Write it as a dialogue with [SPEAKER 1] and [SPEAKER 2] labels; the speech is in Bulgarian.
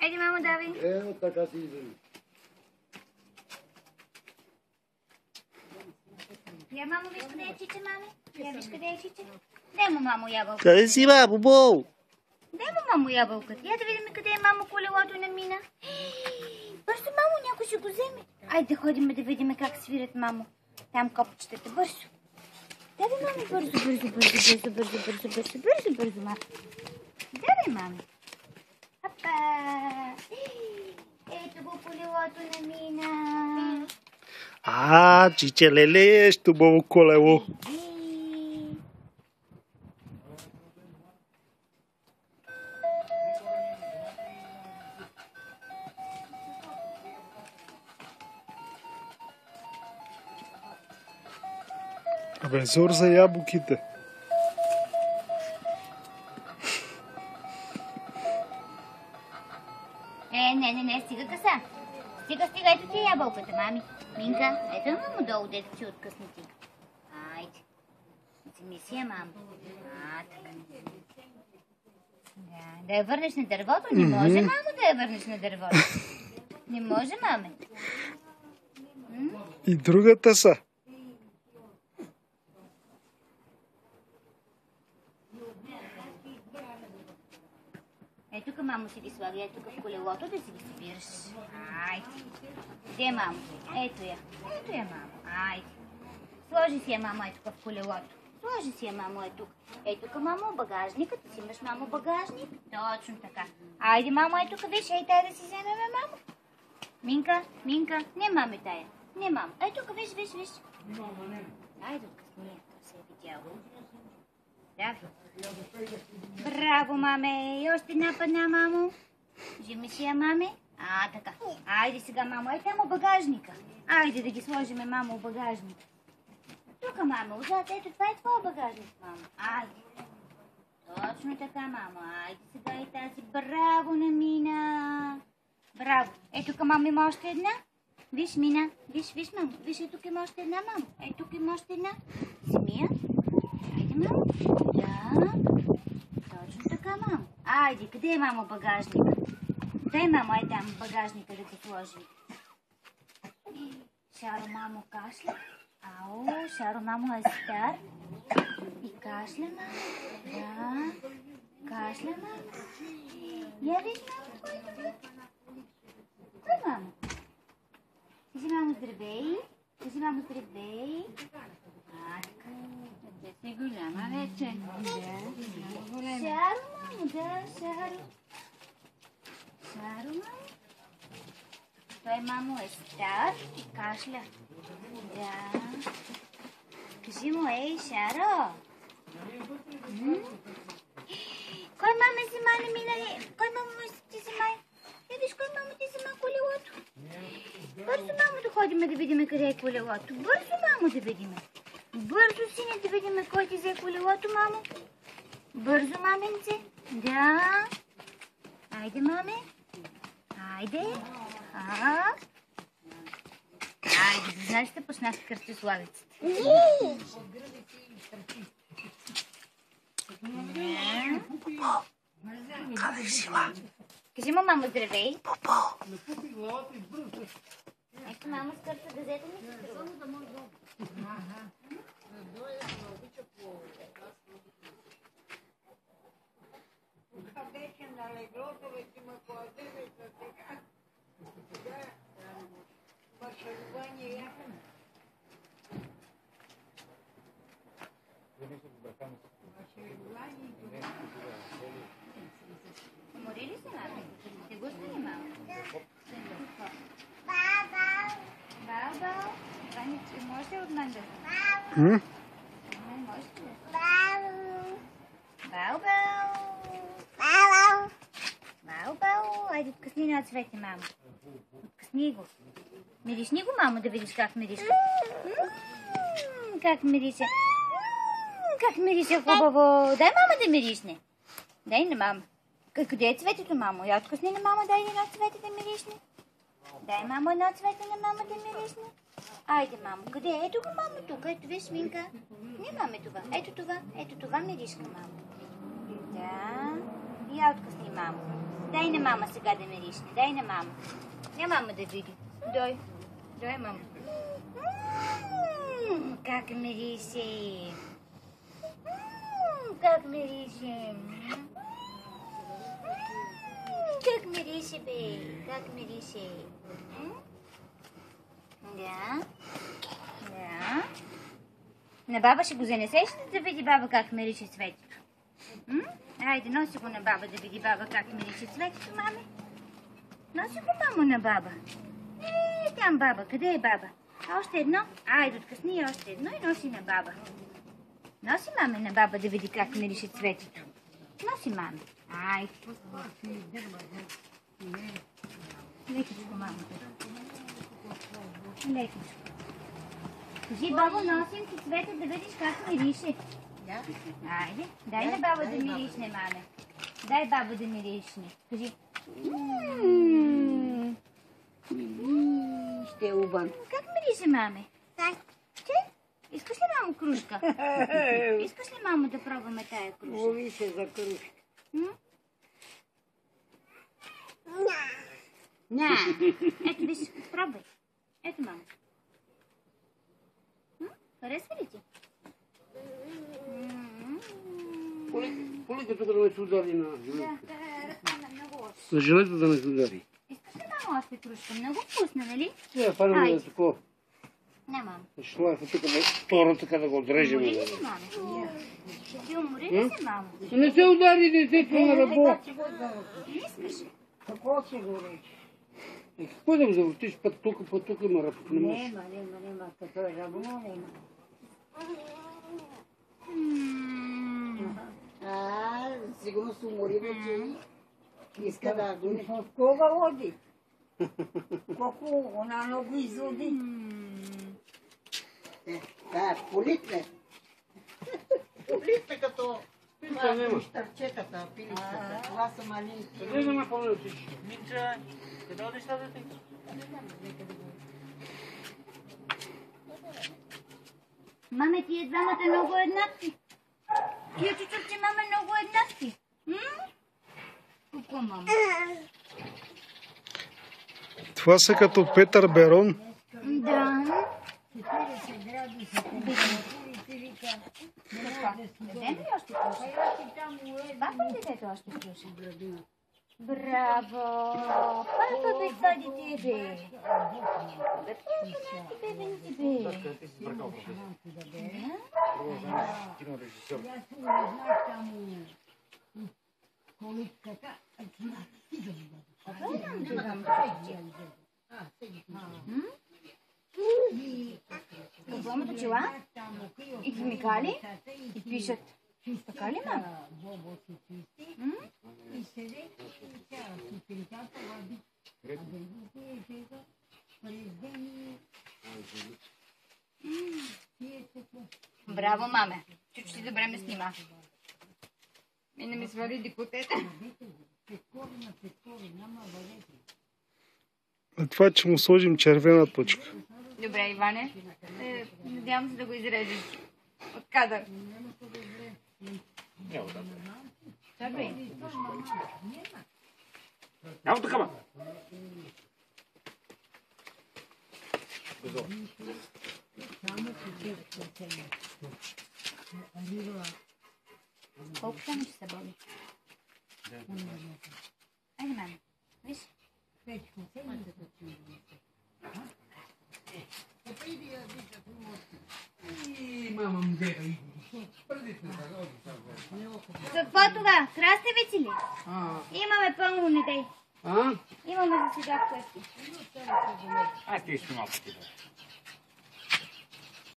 [SPEAKER 1] Айде, мамо, давай.
[SPEAKER 2] Ето така си изрази.
[SPEAKER 1] Я, мамо, виж къде е чиче, маме? Я, виж къде е чиче? Дай му, мамо, ябълката.
[SPEAKER 3] Къде си, ба, Бобо?
[SPEAKER 1] Дай му, мамо, ябълката. Я да видим къде е, мамо, колелото на мина. Бързо, мамо, някой ще го вземе. Айде да ходим да видим как свирят, мамо. Там копчетата. Бързо. Давай, маме, бързо, мамо. Давай, маме. Апа. Ето го колелото на мина.
[SPEAKER 3] Чиче леле, що хубаво колело. Абе, зор за ябълките.
[SPEAKER 1] Не, стига къса. Стига, ето ти е ябълката, мами. Минка, ето мамо долу, дето си откъсна ти. Айде. Вземи си я, мамо. Така. Да я върнеш на дървото? Не може, мамо, да я върнеш на дървото. Не може, маме.
[SPEAKER 3] И другата са.
[SPEAKER 1] Ето тук, мамо, си ги слага. Ето тук в колелото да си ги събираш. Айде. Где, мамо? Ето я, мамо. Айде. Сложи си я, мамо, ето тук в колелото. Сложи си я, мамо, ето тук. Ето тук, мамо, багажника. Ти си имаш, мамо, багажник. Точно така. Айде, мамо, ето тук, виж, ей тая да си вземем, мамо. Минка. Не, маме, тая. Не, мамо. Ето тук, виж. Айде, откъсни. Се е видяло. Да. Браво, маме. И още една пъдна, мамо. Вземи си я, маме. Така. Айде сега, мамо. Ей там багажника. Айде да ги сложиме, мамо, в багажника. Тук, мамо, отзад. Ето, това е твоя багажник, мамо. Айде. Точно така, мамо. Айде сега и тази. Браво на Мина. Браво. Ето тук, мамо, има още една. Виж, Мина. Виж, мамо. Виж, ето тук има още една, мамо. Ето тук има още една. Смия. Айде, мамо. Да. Точно така, мамо. Айде, къде е, мамо, багажника? Дай, мамо, ай там багажника да го сложи. Шаро, мамо, кашля. Шаро, мамо, е стар. И кашля, мамо. Да. Кашля, мамо. Я виж, мамо, кой е това? Кой, мамо? Кажи, мамо, здравей. Така. Ти си голяма вече. Да. Шаро, мамо, Шаро. Шаро, мамо. Той, мамо, е стар и кашля. Да. Кажи му, ей, Шаро. Кой, маме, взима не минали? Кой, мамо, ти взима? Виж, кой, мамо, ти взима колелото? Бързо, мамо, да ходим да видим къде е колелото. Бързо, мамо, да видим. Бързо, сине, да видим кой ти взе колелото, мамо. Бързо, маменце. Да. Айде, маме. Айде. Айде, знаеш да почнах кръстославиците. Кажи му, мамо, здравей. Ето, мамо, скърта газета ми се струва. Умори ли се, мама? Те густа ли, мама? Бау. Това не може ли от мен да? Не може ли? Бау. Айде, откъсни на цвете, мамо. Откъсни го. Миришни го, мамо, да видиш как мирише. Как мирише. Как мирише хубаво. Дай, мама, да миришне. Дай на мама. Къде е цветето, мамо? Я откъсни на мама, дай едно цвете да миришне. Дай, мамо, едно цвете на мама да миришне. Айде, мамо, къде е? Ето го, мамо, тук. Ето, виж, Минка. Не, маме, това. Ето това миришка, мамо. Да. И я откъсни, мамо. Дай на мама сега да миришне. Дай на мама. Не мама да види. Дай. Дай мама. Как мирише. Как мирише. Как мирише, бе. Как мирише. Да. Да. На баба ще го занесеш да види баба как мирише цветето. Айде, носи го на баба да види баба как мирише цветето, маме. Носи го, мамо, на баба. Там баба. Къде е баба? Още едно. Айде, откъсни още едно и носи на баба. Носи, маме, на баба да види как мирише цветето. Носи, маме. Айде. Лекичко, мамо. Лекичко. Кажи, бабо, носим ти цвета да видиш как мирише. Айде, дай на баба да миришне, маме. Дай баба да миришне. Кажи.
[SPEAKER 2] Ще е убан.
[SPEAKER 1] Как мирише, маме? Че? Искаш ли, мамо, кружка? Искаш ли, мамо, да пробваме тая кружка?
[SPEAKER 2] Лови се за кружка.
[SPEAKER 1] Не. Ето, виж, пробвай. Ето, мамо. Харесва ли ти?
[SPEAKER 2] Полека тук да ме се удари на
[SPEAKER 1] Да,
[SPEAKER 2] жилетата.
[SPEAKER 1] много лошо.
[SPEAKER 2] На жилетата да ме се удари.
[SPEAKER 1] Искаш ли, мамо, още кружка? Много вкусна, нали?
[SPEAKER 2] Фана ми
[SPEAKER 1] Айде.
[SPEAKER 2] да такова.
[SPEAKER 1] Не, мамо.
[SPEAKER 2] Шлайфа тук да второ така да го отрежем.
[SPEAKER 1] Умори ли се, мамо? Ще ти умори ли се, мамо?
[SPEAKER 2] Не се удари детето на ръбо.
[SPEAKER 1] Не искаш.
[SPEAKER 2] Какво ще го рече? Какво да го завъртиш път тук има ръб?
[SPEAKER 4] Нема, като е ръбо, нема.
[SPEAKER 2] Сигурно се умори вече. Иска да гони.
[SPEAKER 4] С кога води? Колко она много изоди?
[SPEAKER 2] Да, политне. Политне като... Това няма.
[SPEAKER 4] Търчетата, пиличката. Това са малинки.
[SPEAKER 2] Къде да ме помня всички?
[SPEAKER 5] Минча, къде одиш тази тъйка?
[SPEAKER 1] Маме, тия двамата много еднакви. Тия чучупче, маме, много еднакви. Какво, мама?
[SPEAKER 3] Това са като Петър Берон.
[SPEAKER 1] Да.
[SPEAKER 4] 40 градуса.
[SPEAKER 1] Дадем ли още плюша? Баба детето още плюша. Браво! Папа бе това дете, бе. Бе, папа бебенци, бе. Двамата очила и химикали и пишат. Така ли, мама? Браво, маме. Чучо ти добре ме снима. И не ми свали дикотета.
[SPEAKER 3] А това, че му сложим червена точка.
[SPEAKER 1] Добре, Иване. Надявам се да го изрежеш от кадър. Добре.
[SPEAKER 2] Няма такава.
[SPEAKER 1] Колко само ще се боли? Айде, мама. Виж? Какво това? Краставици ли? Имаме пълно, не дай. Имаме за сега вкъщи.
[SPEAKER 5] Ай, ти ще малко ти.